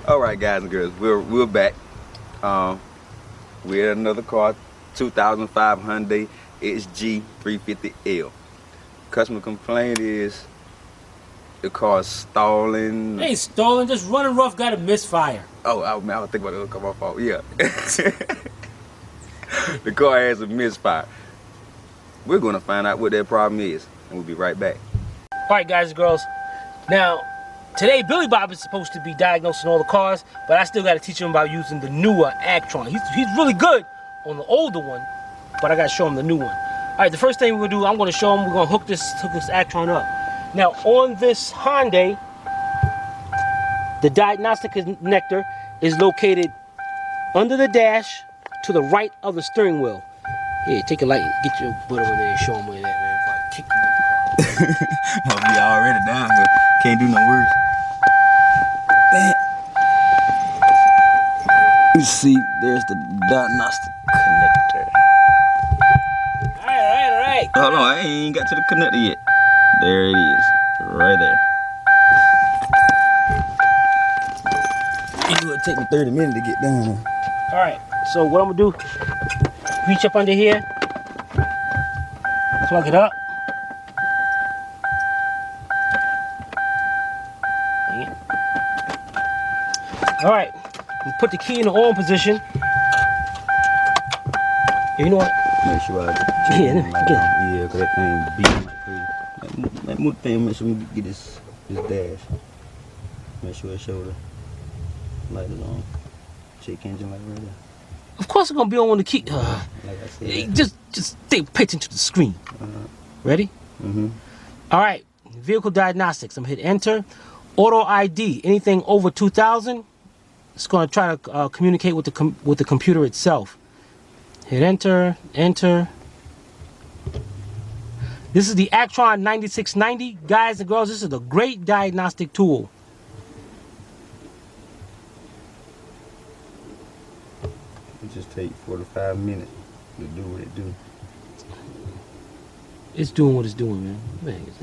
All right, guys and girls, we're back. We're at another car, 2005 Hyundai XG350L. Customer complaint is the car's stalling. Hey, stalling, just running rough, got a misfire. Oh, I was thinking about it. Come on, fault. Yeah. The car has a misfire. We're gonna find out what that problem is, and we'll be right back. All right, guys and girls. Now, today Billy Bob is supposed to be diagnosing all the cars, but I still got to teach him about using the newer Actron. He's really good on the older one, but I got to show him the new one. All right, the first thing we're gonna do, I'm gonna show him. We're gonna hook this Actron up. Now, on this Hyundai, the diagnostic connector is located under the dash to the right of the steering wheel. Here, take a light and get your butt over there and show him where that, man. Before I kick you in the car. I'll be already down here. Can't do no worse. You see, there's the diagnostic connector. All right. Hold on, I ain't got to the connector yet. There it is, right there. It would take me 30 minutes to get down there. All right, so what I'm gonna do, reach up under here, plug it up. All right, put the key in the on position. You know what? Make sure I yeah, cause that thing beating like crazy. That move thing, make sure we get this dash. Make sure it show the light is on. Check engine light right there. Of course, it's gonna be on when the key. Like I said. Just pay attention to the screen. Ready? Mm-hmm. All right, vehicle diagnostics. I'm gonna hit enter. Auto ID. Anything over 2,000, it's gonna try to communicate with the computer itself. Hit enter. Enter. This is the Actron 9690, guys and girls. This is a great diagnostic tool. It just take 45 minutes to do what it do. It's doing what it's doing, man. What the heck is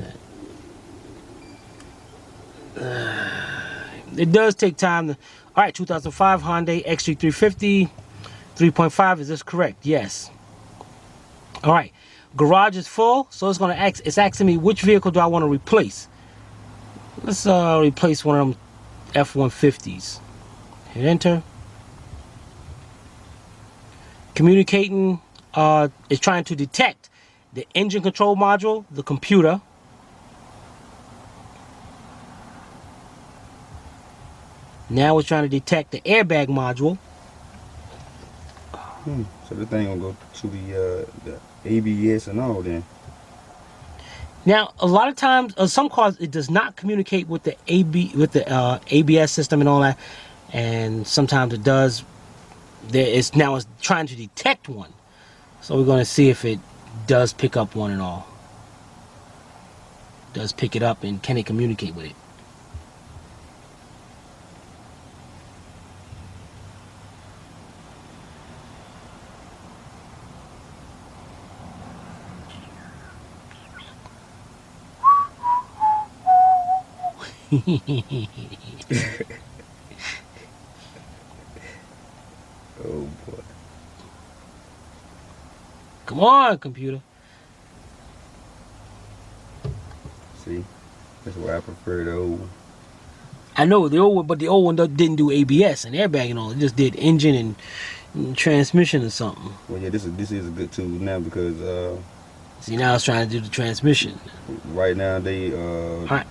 that? It does take time. All right, 2005 Hyundai XG350, 3.5. Is this correct? Yes. All right. Garage is full, so it's asking me which vehicle do I want to replace. Let's replace one of them F-150s. Hit enter. Communicating is trying to detect the engine control module, the computer. Now it's trying to detect the airbag module. So the thing gonna go to the ABS and all then. Now, a lot of times, some cars, it does not communicate with the ABS system and all that, and sometimes it does. It's trying to detect one, so we're going to see if it does pick up one and all. Does pick it up, and can it communicate with it? Oh boy. Come on, computer. See, that's why I prefer the old one. I know the old one, but the old one didn't do ABS and airbag and all. It just did engine and transmission or something. Well, yeah, this is a good tool now because see, now it's trying to do the transmission. Right now they all right.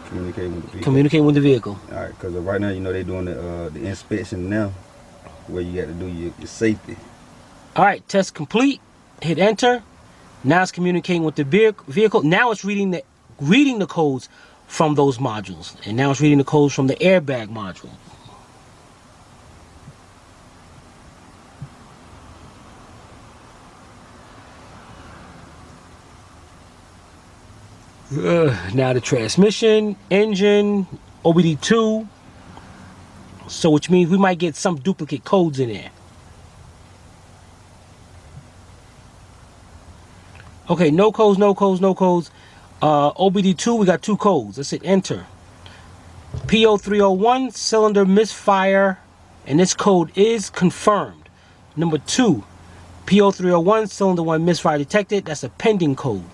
Communicating with the vehicle. Communicating with the vehicle. All right, because right now, you know, they're doing the inspection now, where you got to do your safety. All right, test complete. Hit enter. Now it's communicating with the vehicle. Now it's reading the codes from those modules, and now it's reading the codes from the airbag module. Now the transmission, engine, OBD2. So which means we might get some duplicate codes in there. Okay, no codes, no codes, no codes. OBD2, we got 2 codes. Let's hit enter. P0301 cylinder misfire, and this code is confirmed. Number 2, P0301 cylinder 1 misfire detected. That's a pending code.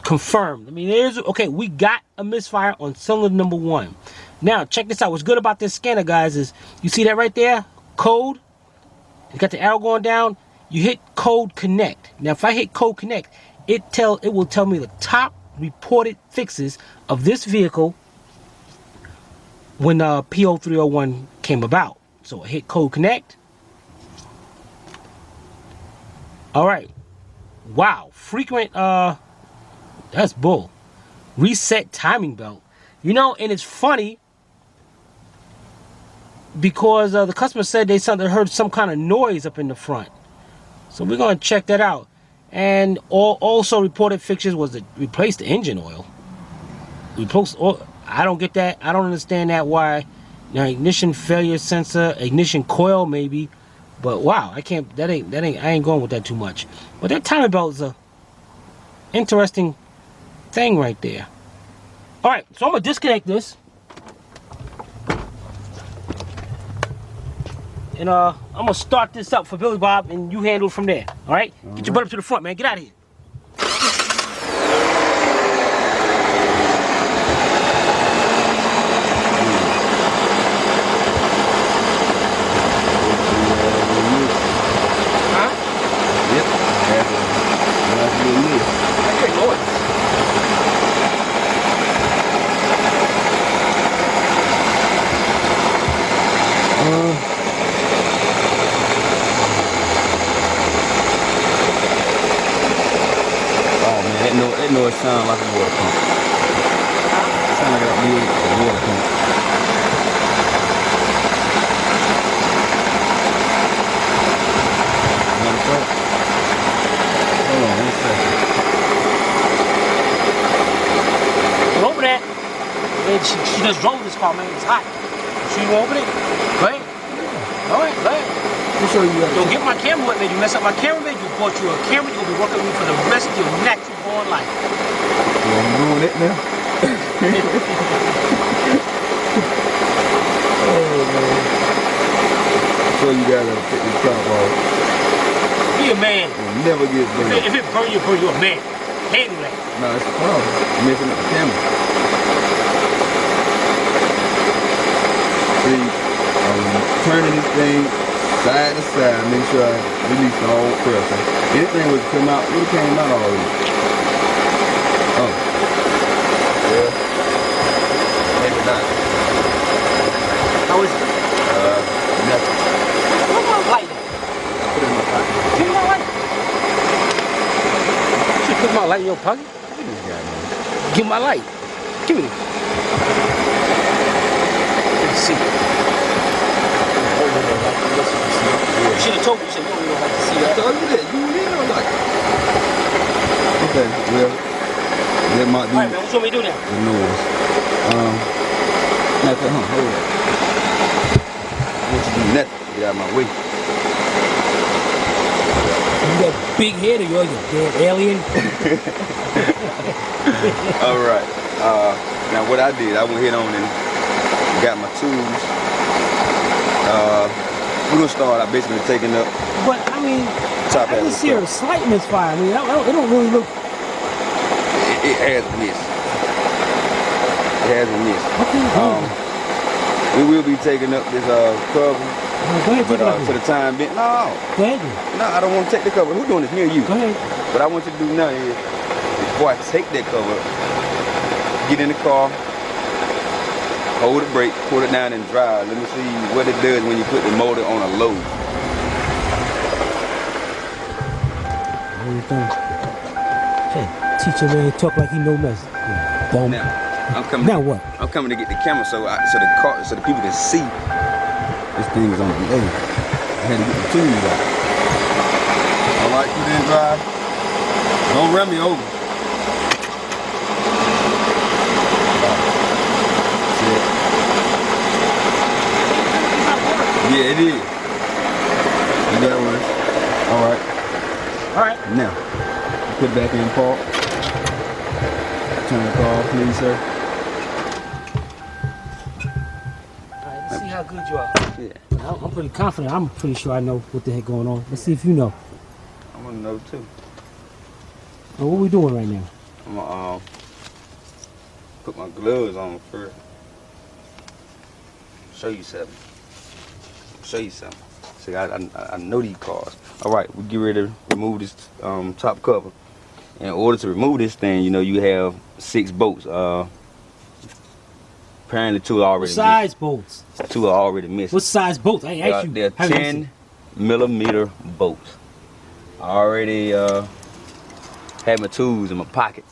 Confirmed. I mean, okay, we got a misfire on cylinder number 1. Now, check this out. What's good about this scanner, guys, is you see that right there? Code. You got the arrow going down. You hit code connect. Now, if I hit code connect, it will tell me the top reported fixes of this vehicle when P0301 came about. So I hit code connect. All right. Wow. Frequent, that's bull. Reset timing belt. You know, and it's funny because the customer said they heard some kind of noise up in the front. So we're going to check that out. And also reported fixtures was to replace the engine oil. I don't get that. I don't understand that. Why? Now, ignition failure sensor, ignition coil maybe, but wow, I ain't going with that too much. But that timing belt is a interesting thing right there. All right, so I'm gonna disconnect this, and I'm gonna start this up for Billy Bob, and you handle it from there. All right? Get your butt up to the front, man. Get out of here. That noise sound like a water pump. Sound like a water pump. Hold on 1 second. Well, open that. Man, she just drove this car, man. It's hot. So you want to open it? Go ahead. All right, go ahead. Let me show you. Don't get my camera wet, man. You mess up my camera, man. You bought you a camera. You're going to be working with me for the rest of your natural born life. You want to ruin it now? Oh, man. So you guys gotta take this top off. Be a man. You'll never get burned. If it burn you, you're a man. Handle that. No, it's a problem. You're messing up the camera. See, turning this thing side to side, make sure I release the whole pressure. Anything would come out, it would have came out already. Oh. Yeah. Maybe not. How is it? Nothing. Where's my light at? I put it in my pocket. Give me my light. You should put my light in your pocket. Look at this guy, man. Give me my light. Give me it. Let's see. You should have told me. You said no, we don't like to see that. I told you that. You don't like it. Okay, well, that might be. Alright, man, what you want me to do now? The noise. Nothing, hold on. I want you to do nothing. Get out of my way. You got big head or you're a dead alien? Alright. Now what I did, I went ahead on and got my tools. We're gonna start out basically taking up. But I mean, top I just see a slight misfire. I mean, it don't really look. It has a miss. It has a miss. Okay. We will be taking up this cover. Go ahead, But for the time being, no. Go ahead. No, I don't want to take the cover. Who's doing this? Me or you? Go ahead. What I want you to do now is, before I take that cover, get in the car, hold the brake, pull it down and drive. Let me see what it does when you put the motor on a low. What do you think? Hey, teacher man talk like he know mess. Dumb. Now, I'm coming. Now what? I'm coming to get the camera so the people can see this thing is on delay. I had to get the tools out. All right, you didn't drive. Don't run me over. Yeah, it is. You got one. All right. All right. Now, put it back in park. Turn the car off, please, sir. see how good you are. Yeah. I'm pretty confident. I'm pretty sure I know what the heck going on. Let's see if you know. I want to know too. Well, what we doing right now? I'm gonna put my gloves on first. Show you something. See, I know these cars. All right, we get ready to remove this top cover. In order to remove this thing, you know, you have 6 bolts. Apparently 2 are already What size bolts? 2 are already missing. What size bolts? I ain't asked you. They're 10mm bolts. I already had my tools in my pocket.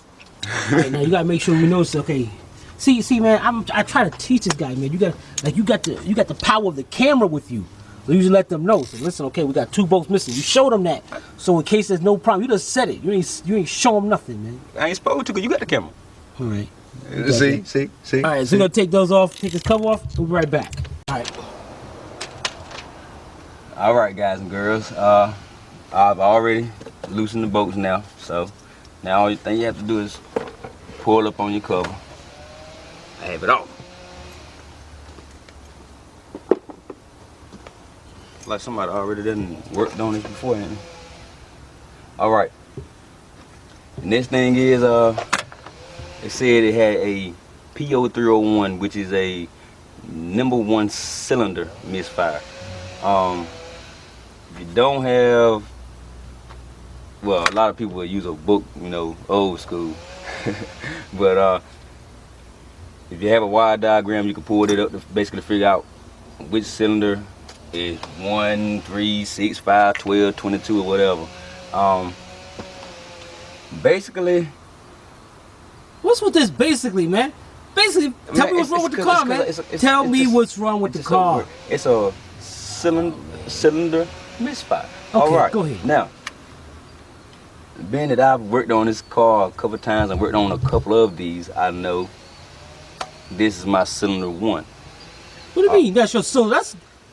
All right, now you gotta make sure we know. Okay, see, man, I try to teach this guy, man. You got the power of the camera with you. So you just let them know. So listen, okay, we got 2 bolts missing. You showed them that. So in case there's no problem, you just said it. You ain't show them nothing, man. I ain't supposed to, cause you got the camera. All right. See. All right, so we're gonna take those off, take this cover off. We'll be right back. All right. All right, guys and girls. I've already loosened the bolts now. So now all you thing you have to do is pull up on your cover. Have it off. Like somebody already done worked on this before. All right. The next thing is it said it had a P0301, which is a #1 cylinder misfire. If you don't have, well, a lot of people will use a book, you know, old school. But if you have a wire diagram, you can pull it up to basically figure out which cylinder is 1, 3, 6, 5, 12, 22, or whatever. Basically, what's with this basically, man? Basically, tell me what's wrong with the car, man. Tell me what's wrong with the car. It's a cylinder misfire. Okay, all right, go ahead. Now, being that I've worked on this car a couple times and worked on a couple of these, I know this is my cylinder 1. What do you mean? That's your cylinder?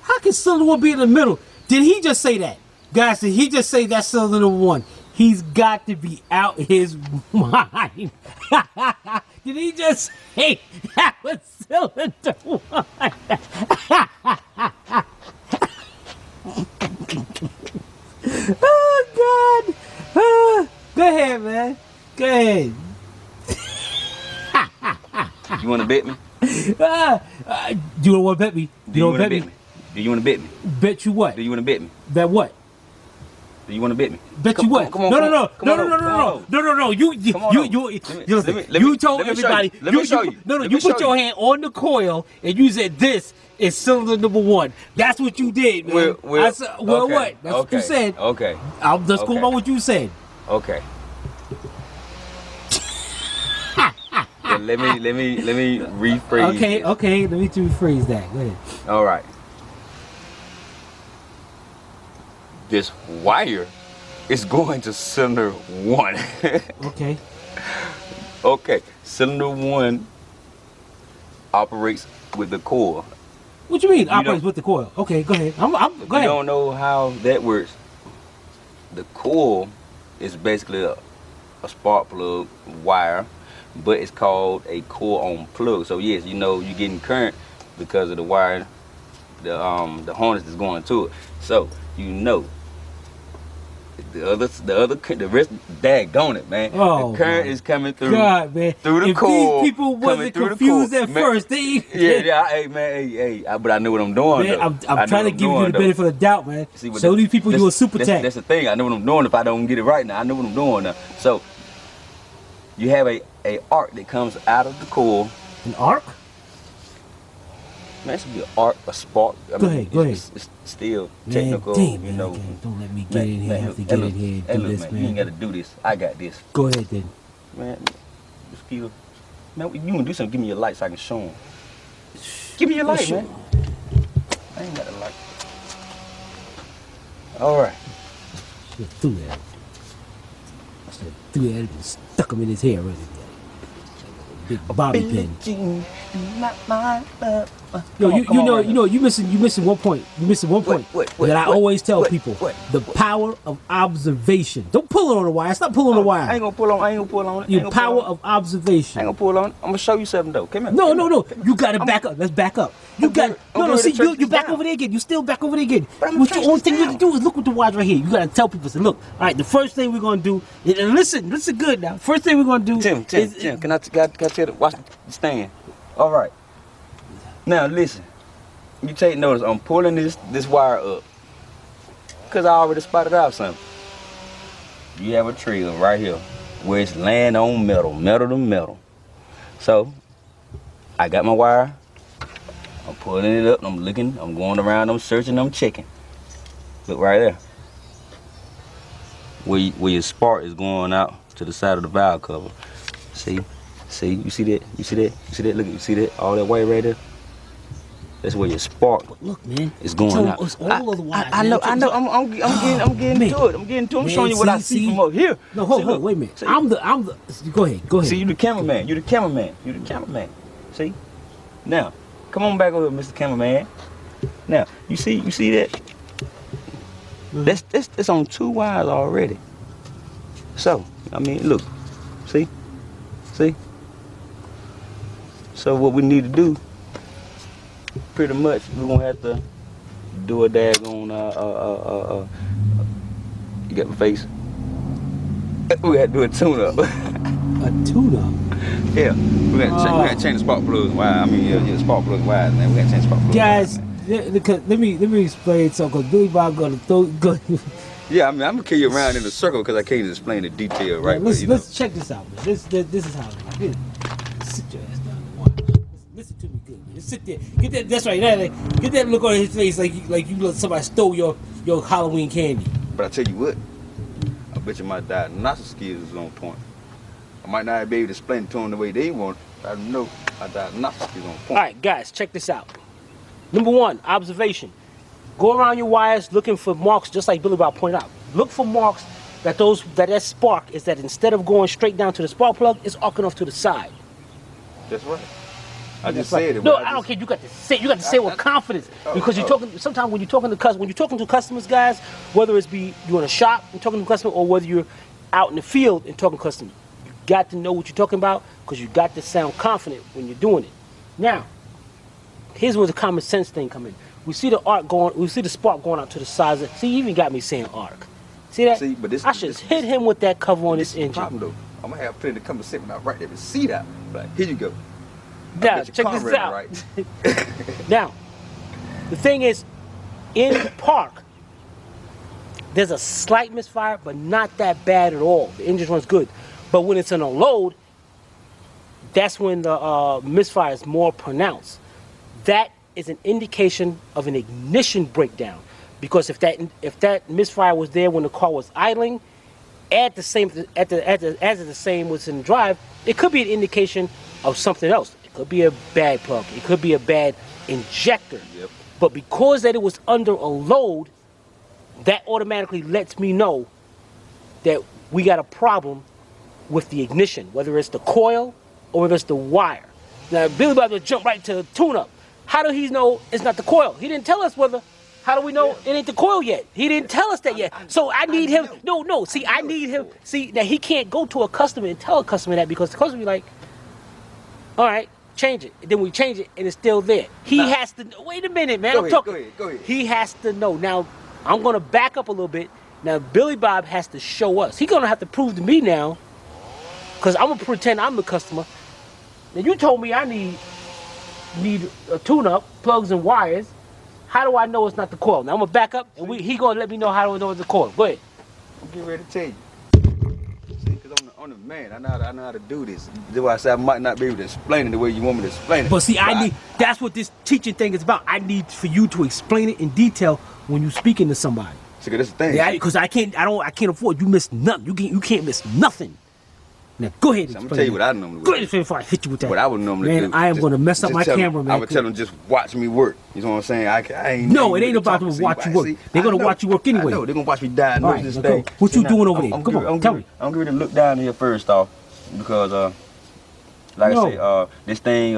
How can cylinder 1 be in the middle? Did he just say that? Guys, did he just say that's cylinder 1? He's got to be out his mind. Did he just say that was cylinder 1? Oh, God. Go ahead, man. Go ahead. You want to bet me? Do you want to bet me? Do you want to bet me? Do you want to bet me? Bet you what? Do you want to bet me? Bet what? Do you want to bet me? Bet you what? No. You told everybody. Let me show you. You put your hand on the coil and you said this is cylinder #1. That's what you did, man. What? That's what you said. Okay. I'm just going by what you said. Okay. Well, let me rephrase. Okay. Let me rephrase that. Go ahead. All right. This wire is going to cylinder 1. Okay. Okay. Cylinder 1 operates with the coil. What you mean operates with the coil? Okay, go ahead. Go ahead. You don't know how that works. The coil is basically a spark plug wire, but it's called a coil on plug. So yes, you know you're getting current because of the wire, the harness is going to it. So you know the rest, daggone it, man. Oh, the current is coming through. God, man. Through the coil. If these people wasn't confused at first, hey, but I know what I'm doing. Man, I'm trying to give you the benefit of the doubt, man. So these people do a super tech. That's the thing. I know what I'm doing. If I don't get it right now, I know what I'm doing now. So you have a arc that comes out of the coil. An arc? Man, it should be an arc, a spark. Go ahead. It's still technical, damn, you know. Don't let me get in here. I have to get in here and do this, man. You ain't got to do this. I got this. Go ahead, then. Man, mosquito. Man, you want to do something, give me your light so I can show them. Give me your light, man. I ain't got a light. All right. Should have threw that. I should have threw that and stuck him in his hair already. Big bobby pin. Yo, you missing one point. You missing one point that I always tell people. The power of observation. Don't pull it on the wire. Stop pulling the wire. I ain't gonna pull on it. Your power of observation. I ain't gonna pull on it. I'm gonna show you something though. Come here. No. You gotta back up. Let's back up. You got no. See, you back over there again. You still back over there again. What the only thing you have to do is look with the wires right here. You gotta tell people. Say, look, all right. The first thing we're gonna do, and listen good now. First thing we're gonna do. Tim, can I tell you? Watch the stand. All right. Now listen. You take notice. I'm pulling this wire up because I already spotted out something. You have a trigger right here where it's laying on metal to metal. So I got my wire. I'm pulling it up, I'm looking, I'm going around, I'm searching, I'm checking. Look right there. Where your spark is going out to the side of the valve cover. See, you see that? Look, you see that? All that white right there? That's where your spark look, man, is going out. All of the wires, I know. I'm getting to it. I'm showing you what I see from up here. No, hold on, wait a minute. I'm the. Go ahead. See, you the cameraman. See? Now, come on back over here, Mr. Cameraman. Now, you see that? That's on 2 wires already. So, I mean, look. See? So what we need to do, pretty much, we're gonna have to do a daggone you got my face? We got to do a tune-up. A tune-up? Yeah, we got to change the spark plugs wire. I mean, yeah, spark plug wires, man. We got to change the spark plugs. Guys, let me explain something. Because Billy Bob go. Yeah, I mean, I'm gonna kill you around in a circle because I can't explain the detail, right? Let's check this out, man. This is how it is. Sit your ass down and watch. Listen to me good. Man. Just sit there. Get that. That's right. Get that look on his face like you look somebody stole your Halloween candy. But I tell you what, I bet you my diagnostic skills is on point. I might not be able to explain it to them the way they want, but I know my diagnostic skills on point. All right, guys, check this out. Number 1, observation. Go around your wires looking for marks, just like Billy Bob pointed out. Look for marks that spark is that instead of going straight down to the spark plug, it's arcing off to the side. That's right. I just said it. No, I don't care. You got to say. You got to say it with confidence because you're talking. Sometimes when you're talking to customers, guys, whether it's you're in a shop and talking to a customer, or whether you're out in the field and talking to customers, you got to know what you're talking about because you got to sound confident when you're doing it. Now, here's where the common sense thing come in. We see the arc going. We see the spark going out to the sides. See, you even got me saying arc. See that? See, but I should hit him with that cover on this engine. Problem, though. I'm gonna have plenty to come and sit when I right there and see that. Like, here you go. Now, check this out. Right. Now, the thing is, in park, there's a slight misfire, but not that bad at all. The engine runs good. But when it's on a load, that's when the misfire is more pronounced. That is an indication of an ignition breakdown. Because if that misfire was there when the car was idling, as the same was in drive, it could be an indication of something else. It could be a bad plug. It could be a bad injector. Yep. But because that it was under a load, that automatically lets me know that we got a problem with the ignition, whether it's the coil or whether it's the wire. Now, Billy Bob just jumped right to the tune-up. How do he know it's not the coil? He didn't tell us whether. How do we know it ain't the coil yet? He didn't tell us that yet. So I need him. No. See, I need him. See, now he can't go to a customer and tell a customer that because the customer be like, all right, change it. And then we change it and it's still there. He has to. Wait a minute, man. I'm talking. Go ahead. He has to know. Now, I'm going to back up a little bit. Now, Billy Bob has to show us. He's going to have to prove to me now because I'm going to pretend I'm the customer. Now, you told me I need a tune-up, plugs and wires. How do I know it's not the coil? Now I'm gonna back up, and he gonna let me know how do I know it's the coil. Go ahead. I'm getting ready to tell you. See, because I'm the man. I know how to do this. That's why I said I might not be able to explain it the way you want me to explain it. But see, that's what this teaching thing is about. I need for you to explain it in detail when you're speaking to somebody. See, that's the thing. Yeah, because I can't afford. You miss nothing. You can't miss nothing. Now go ahead. I'm gonna tell you what I normally would. Go ahead before I hit you with that. What I would normally do. I am gonna mess up my camera, man. I would tell them just watch me work. You know what I'm saying? I ain't. No, it ain't about them to watch you work. They're gonna watch you work anyway. No, they're gonna watch me diagnose this thing. What you doing over there? Come on, tell me. I'm going to look down here first off because, like I say, this thing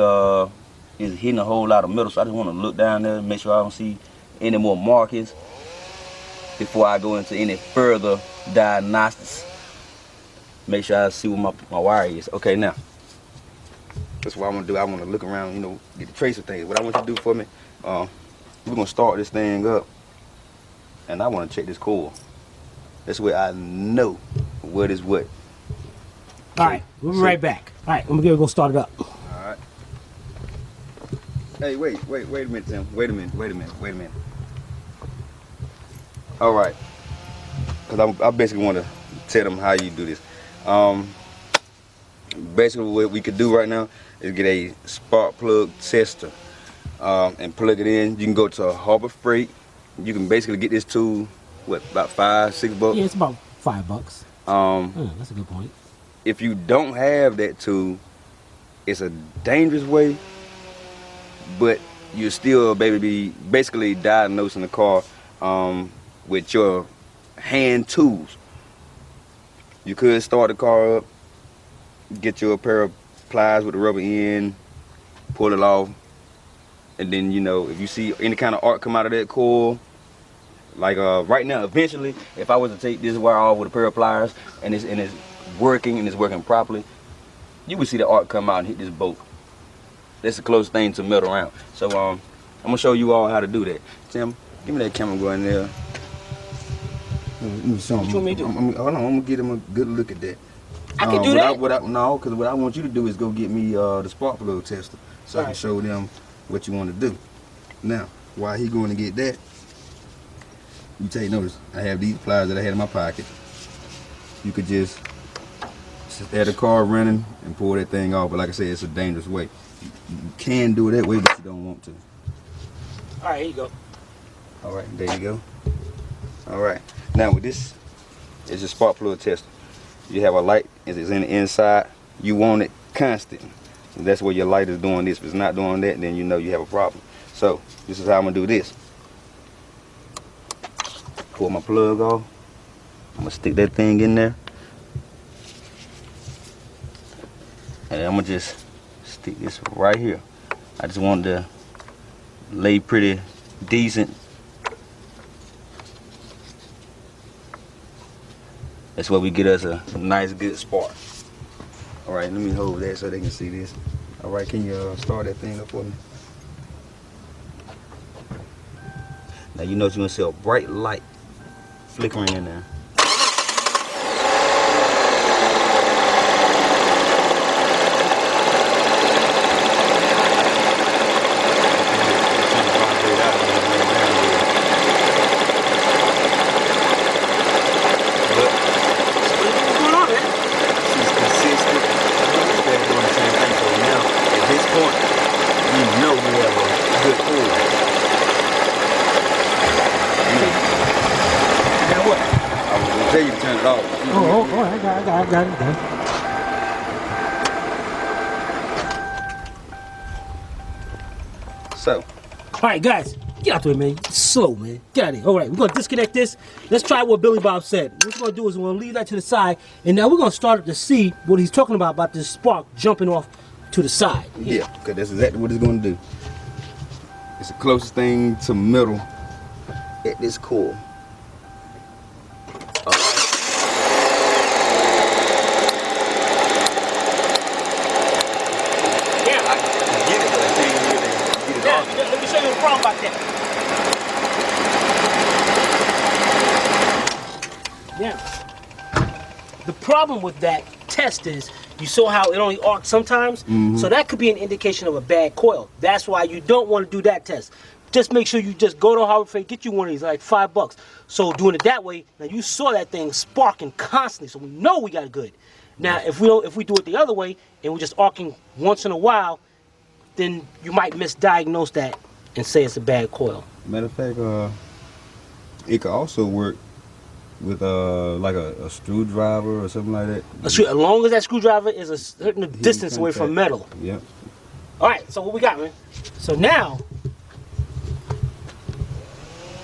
is hitting a whole lot of metal. So I just want to look down there and make sure I don't see any more markings before I go into any further diagnostics. Make sure I see what my wire is. Okay, now. That's what I want to do. I want to look around, you know, get the trace of things. What I want you to do for me, we're gonna start this thing up, and I want to check this coil. That's where I know what is what. All right, we'll be right back. All right, I'm gonna go start it up. All right. Hey, wait a minute, Tim. Wait a minute. All right, because I basically want to tell them how you do this. Basically, what we could do right now is get a spark plug tester and plug it in. You can go to Harbor Freight. You can basically get this tool, what, about $5-6? Yeah, it's about $5. That's a good point. If you don't have that tool, it's a dangerous way, but you still be basically diagnosing the car with your hand tools. You could start the car up, get you a pair of pliers with a rubber end, pull it off, and then, you know, if you see any kind of arc come out of that coil, like right now, eventually, if I was to take this wire off with a pair of pliers and it's working properly, you would see the arc come out and hit this bolt. That's the closest thing to metal round. So I'm gonna show you all how to do that. Tim, give me that camera going there. Let me show him. What you want me to do? Hold on, I'm gonna get him a good look at that. I can do that? No, because what I want you to do is go get me the spark plug tester so I can show them what you want to do. Now, while he going to get that, you take notice, I have these pliers that I had in my pocket. You could just have the car running and pull that thing off, but like I said, it's a dangerous way. You can do it that way, but you don't want to. All right, here you go. All right, there you go. All right, now with this, it's a spark plug tester. You have a light, it's in the inside, you want it constant. And that's where your light is doing this. If it's not doing that, then you know you have a problem. So, this is how I'm gonna do this. Pull my plug off. I'm gonna stick that thing in there. And I'm gonna just stick this right here. I just want to lay pretty decent. That's where we get us a nice good spark. All right, let me hold that so they can see this. All right, can you start that thing up for me? Now you notice you're gonna see a bright light flickering in there. I got it. So, all right, guys, get out there, man. Slow, man. Get out of here. All right, we're gonna disconnect this. Let's try what Billy Bob said. What we're gonna do is we're gonna leave that to the side, and now we're gonna start to see what he's talking about this spark jumping off to the side. Yeah, because that's exactly what it's gonna do. It's the closest thing to metal at this core. Let me show you the problem about that. Now, the problem with that test is you saw how it only arcs sometimes, so that could be an indication of a bad coil. That's why you don't want to do that test. Just make sure you just go to Harbor Freight, get you one of these, like $5. So doing it that way, now you saw that thing sparking constantly, so we know we got it good. Now, if we do it the other way and we're just arcing once in a while, then you might misdiagnose that and say it's a bad coil. Matter of fact, it could also work with like a screwdriver or something like that. As long as that screwdriver is a certain distance away from metal. Yep. All right, so what we got, man? So now,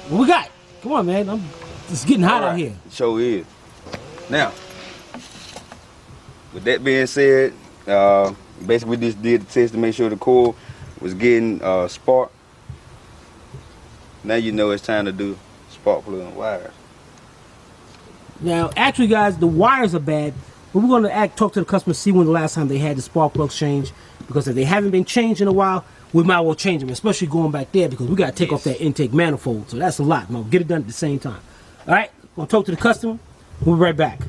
what we got? Come on, man. It's getting hot out here. Sure is. Now, with that being said, basically we just did the test to make sure the coil was getting spark. Now you know it's time to do spark plug and wires. Now, actually, guys, the wires are bad, but we're going to talk to the customer, see when the last time they had the spark plugs changed. because if they haven't been changed in a while, we might well change them, especially going back there, because we got to take off that intake manifold. So that's a lot. We'll get it done at the same time. All right, we'll talk to the customer. We'll be right back.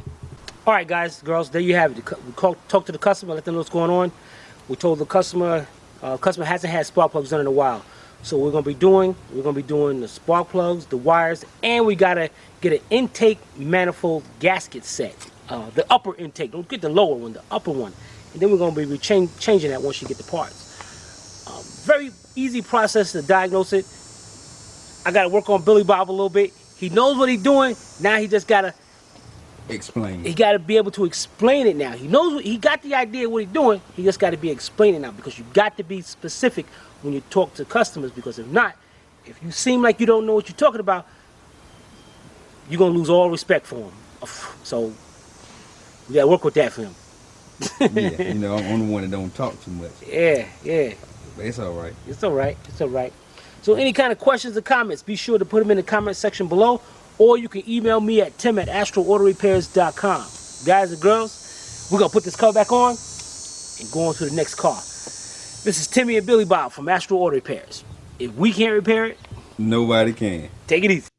All right, guys, girls, there you have it. We talked to the customer, let them know what's going on. We told the customer, customer hasn't had spark plugs done in a while. So we're gonna be doing the spark plugs, the wires, and we gotta get an intake manifold gasket set. The upper intake, don't get the lower one, the upper one. And then we're gonna be changing that once you get the parts. Very easy process to diagnose it. I gotta work on Billy Bob a little bit. He knows what he's doing. Now he just gotta explain. He gotta be able to explain it now. He knows he got the idea of what he's doing. He just gotta be explaining now, because you got to be specific when you talk to customers, because if not, if you seem like you don't know what you're talking about, you're gonna lose all respect for him. So you gotta work with that for him. Yeah, you know, I'm the one that don't talk too much. Yeah. But it's all right. It's all right. So any kind of questions or comments, be sure to put them in the comment section below, or you can email me at tim@astralautorepairs.com. Guys and girls, we're gonna put this car back on and go on to the next car. This is Timmy and Billy Bob from Astral Auto Repairs. If we can't repair it, nobody can. Take it easy.